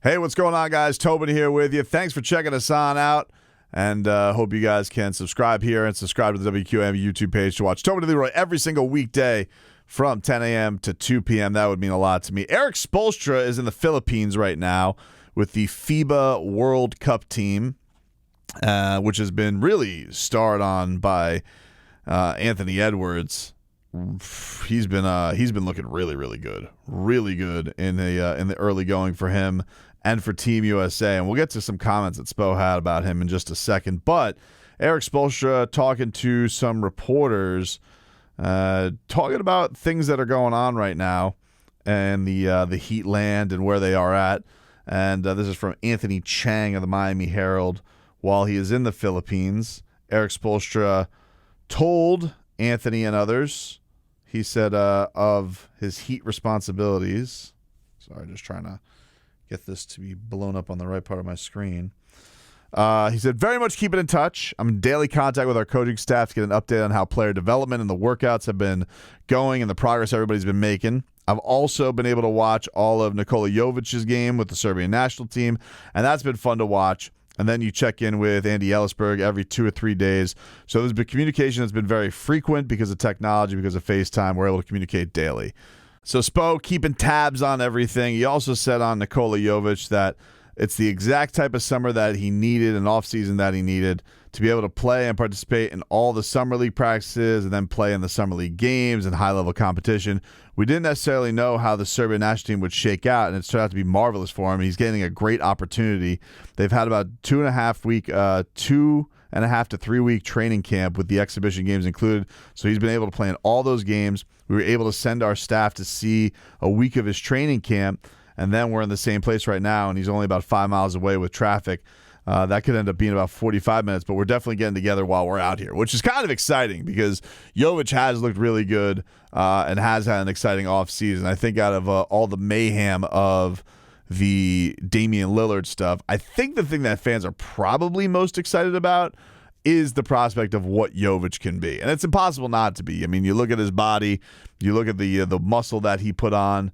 Hey, what's going on, guys? Tobin here with you. Thanks for checking us out. And hope you guys can subscribe here and subscribe to the WQAM YouTube page to watch Tobin and Leroy every single weekday from 10 a.m. to 2 p.m. That would mean a lot to me. Erik Spoelstra is in the Philippines right now with the FIBA World Cup team, which has been really starred on by Anthony Edwards. He's been looking really good in the early going for him and for Team USA, and we'll get to some comments that Spo had about him in just a second. But Erik Spoelstra talking to some reporters, talking about things that are going on right now and the Heat land and where they are at. And this is from Anthony Chang of the Miami Herald. While he is in the Philippines, Erik Spoelstra told Anthony and others, he said, of his Heat responsibilities. Sorry, just trying to get this to be blown up on the right part of my screen. He said, very much keeping in touch. I'm in daily contact with our coaching staff to get an update on how player development and the workouts have been going and the progress everybody's been making. I've also been able to watch all of Nikola Jovic's game with the Serbian national team, and that's been fun to watch. And then you check in with Andy Ellisberg every 2 or 3 days. So there's been communication that's been very frequent because of technology, because of FaceTime. We're able to communicate daily. So Spo keeping tabs on everything. He also said on Nikola Jovic that it's the exact type of summer that he needed, an offseason that he needed, to be able to play and participate in all the summer league practices and then play in the summer league games and high-level competition. We didn't necessarily know how the Serbian national team would shake out, and it's turned out to be marvelous for him. He's getting a great opportunity. They've had about 2.5 to 3 week training camp with the exhibition games included, so he's been able to play in all those games. We were able to send our staff to see a week of his training camp, and then we're in the same place right now, and he's only about 5 miles away with traffic. That could end up being about 45 minutes, but we're definitely getting together while we're out here, which is kind of exciting because Jovic has looked really good and has had an exciting offseason. I think out of all the mayhem of the Damian Lillard stuff, I think the thing that fans are probably most excited about is the prospect of what Jovic can be. And it's impossible not to be. I mean, you look at his body, you look at the muscle that he put on,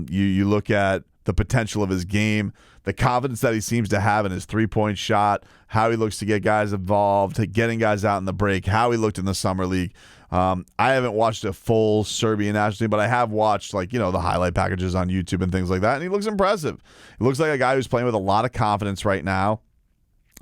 you look at the potential of his game, the confidence that he seems to have in his three-point shot, how he looks to get guys involved, getting guys out in the break, how he looked in the summer league. I haven't watched a full Serbian national team, but I have watched the highlight packages on YouTube and things like that, and he looks impressive. He looks like a guy who's playing with a lot of confidence right now.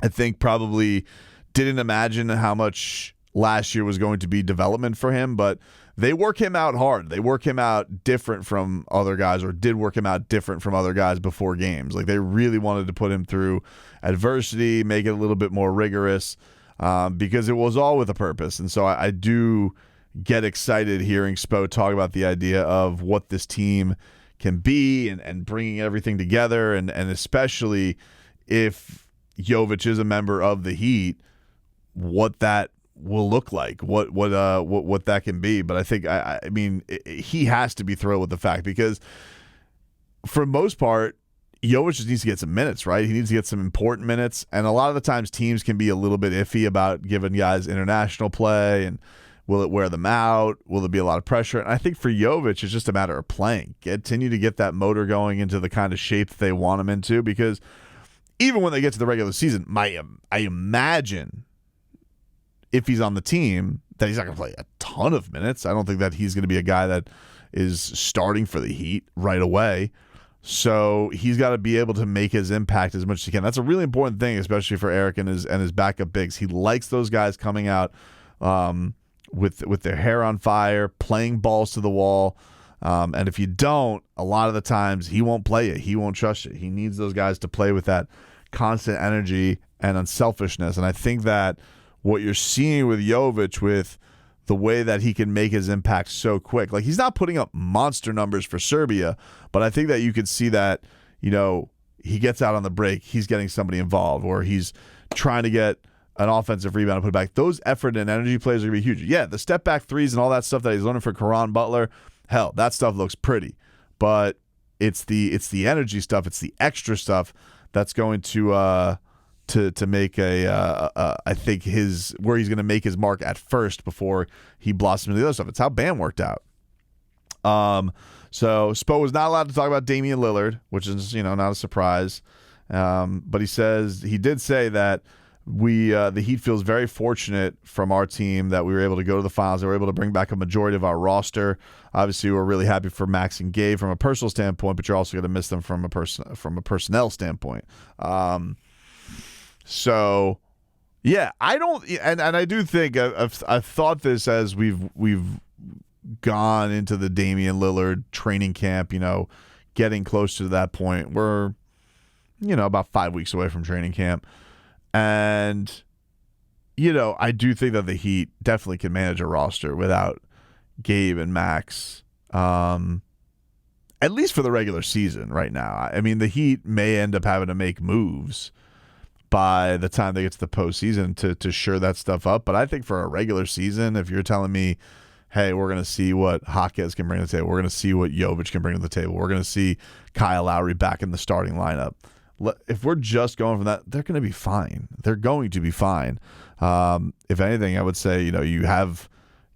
I think probably didn't imagine how much last year was going to be development for him, but they work him out hard. They work him out different from other guys, or did work him out different from other guys before games. Like, they really wanted to put him through adversity, make it a little bit more rigorous, because it was all with a purpose. And so I do get excited hearing Spo talk about the idea of what this team can be and bringing everything together, and especially if Jovic is a member of the Heat, what that will look like, what that can be. But I think I mean he has to be thrilled with the fact, because for the most part Jovic just needs to get some minutes, right? He needs to get some important minutes, and a lot of the times teams can be a little bit iffy about giving guys international play, and will it wear them out? Will there be a lot of pressure? And I think for Jovic, it's just a matter of playing, continue to get that motor going into the kind of shape that they want him into, because even when they get to the regular season, I imagine if he's on the team, that he's not going to play a ton of minutes. I don't think that he's going to be a guy that is starting for the Heat right away. So he's got to be able to make his impact as much as he can. That's a really important thing, especially for Erik and his backup bigs. He likes those guys coming out with their hair on fire, playing balls to the wall. And if you don't, a lot of the times he won't play you. He won't trust you. He needs those guys to play with that constant energy and unselfishness. And I think that what you're seeing with Jovic, with the way that he can make his impact so quick. Like, he's not putting up monster numbers for Serbia, but I think that you could see that, he gets out on the break, he's getting somebody involved, or he's trying to get an offensive rebound and put it back. Those effort and energy plays are going to be huge. Yeah, the step back threes and all that stuff that he's learning for Caron Butler, hell, that stuff looks pretty. But it's the energy stuff, it's the extra stuff that's going to make I think where he's going to make his mark at first before he blossoms into the other stuff. It's how Bam worked out. So Spo was not allowed to talk about Damian Lillard, which is, not a surprise. But he did say that the Heat feels very fortunate from our team that we were able to go to the finals. They were able to bring back a majority of our roster. Obviously, we're really happy for Max and Gabe from a personal standpoint, but you're also going to miss them from a personnel standpoint. So yeah, I don't, and I do think I've thought this as we've gone into the Damian Lillard training camp, getting close to that point. We're, about 5 weeks away from training camp. And, I do think that the Heat definitely can manage a roster without Gabe and Max, at least for the regular season right now. I mean, the Heat may end up having to make moves by the time they get to the postseason to shore that stuff up. But I think for a regular season, if you're telling me, hey, we're going to see what Jaquez can bring to the table, we're going to see what Jovic can bring to the table, we're going to see Kyle Lowry back in the starting lineup. If we're just going from that, they're going to be fine. They're going to be fine. If anything, I would say, you have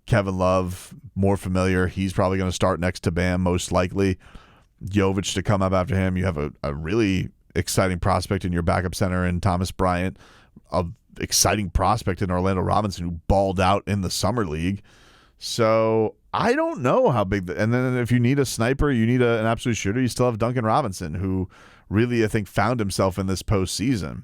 Kevin Love more familiar. He's probably going to start next to Bam, most likely. Jovic to come up after him. You have a really exciting prospect in your backup center in Thomas Bryant, a exciting prospect in Orlando Robinson, who balled out in the summer league. So I don't know how big. And then if you need a sniper, you need an absolute shooter, you still have Duncan Robinson, who really, I think, found himself in this postseason.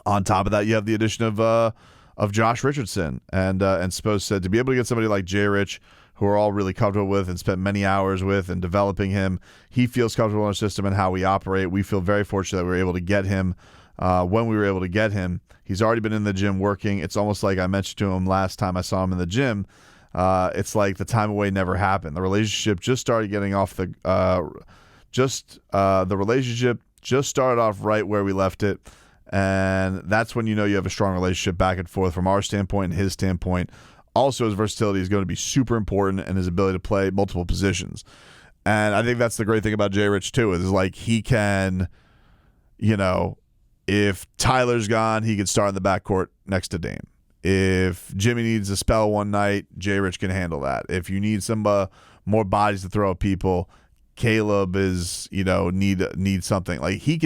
On top of that, you have the addition of Josh Richardson. And Spo said to be able to get somebody like Jay Rich, who we're all really comfortable with and spent many hours with and developing him, he feels comfortable in our system and how we operate. We feel very fortunate that we were able to get him when we were able to get him. He's already been in the gym working. It's almost like I mentioned to him last time I saw him in the gym. It's like the time away never happened. The relationship just started getting off the relationship just started off right where we left it. And that's when you have a strong relationship back and forth from our standpoint and his standpoint. Also, his versatility is going to be super important, and his ability to play multiple positions. And I think that's the great thing about Jay Rich, too, is like he can, if Tyler's gone, he can start in the backcourt next to Dame. If Jimmy needs a spell one night, Jay Rich can handle that. If you need some more bodies to throw at people, Caleb is, need something. Like he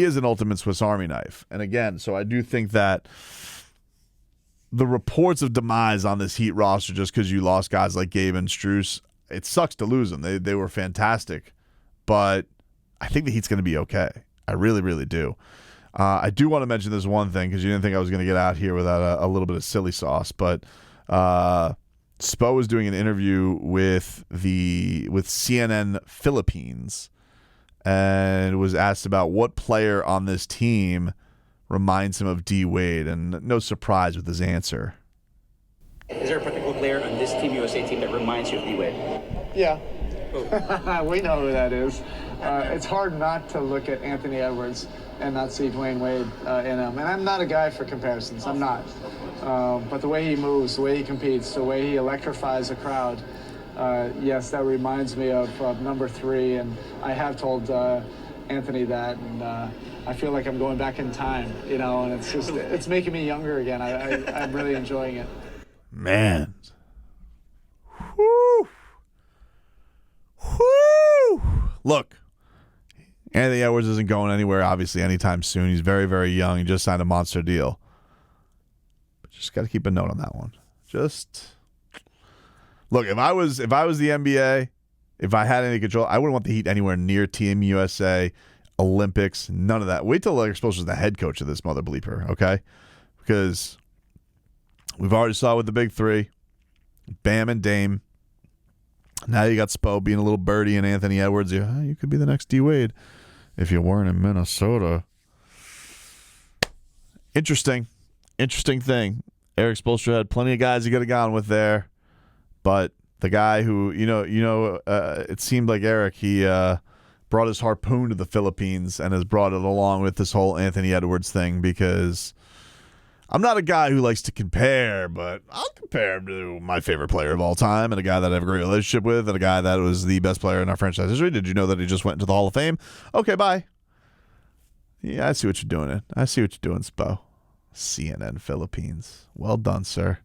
is an ultimate Swiss Army knife. And again, so I do think that the reports of demise on this Heat roster, just because you lost guys like Gabe and Strus, it sucks to lose them. They were fantastic. But I think the Heat's going to be okay. I really, really do. I do want to mention this one thing, because you didn't think I was going to get out here without a little bit of silly sauce, but Spo was doing an interview with CNN Philippines and was asked about what player on this team reminds him of D. Wade, and no surprise with his answer. Is there a particular player on this Team USA team that reminds you of D. Wade? Yeah. We know who that is. It's hard not to look at Anthony Edwards and not see Dwayne Wade in him. And I'm not a guy for comparisons. I'm not. But the way he moves, the way he competes, the way he electrifies a crowd, yes, that reminds me of number 3. And I have told Anthony that, and I feel like I'm going back in time, and it's making me younger again. I'm really enjoying it. Man. Whew. Whew. Look, Anthony Edwards isn't going anywhere, obviously, anytime soon. He's very, very young. He just signed a monster deal. But just got to keep a note on that one. Just look, if I was the NBA, if I had any control, I wouldn't want the Heat anywhere near Team USA, Olympics, none of that. Wait till Erik Spoelstra is the head coach of this mother bleeper, okay? Because we've already saw with the big 3, Bam and Dame. Now you got Spo being a little birdie and Anthony Edwards. You could be the next D. Wade if you weren't in Minnesota. Interesting thing. Erik Spoelstra had plenty of guys he could have gone with there, but the guy who it seemed like Erik, he brought his harpoon to the Philippines and has brought it along with this whole Anthony Edwards thing, because I'm not a guy who likes to compare, but I'll compare him to my favorite player of all time and a guy that I have a great relationship with and a guy that was the best player in our franchise history. Did you know that he just went into the Hall of Fame? Okay, bye. Yeah, I see what you're doing. I see what you're doing, Spo. CNN Philippines. Well done, sir.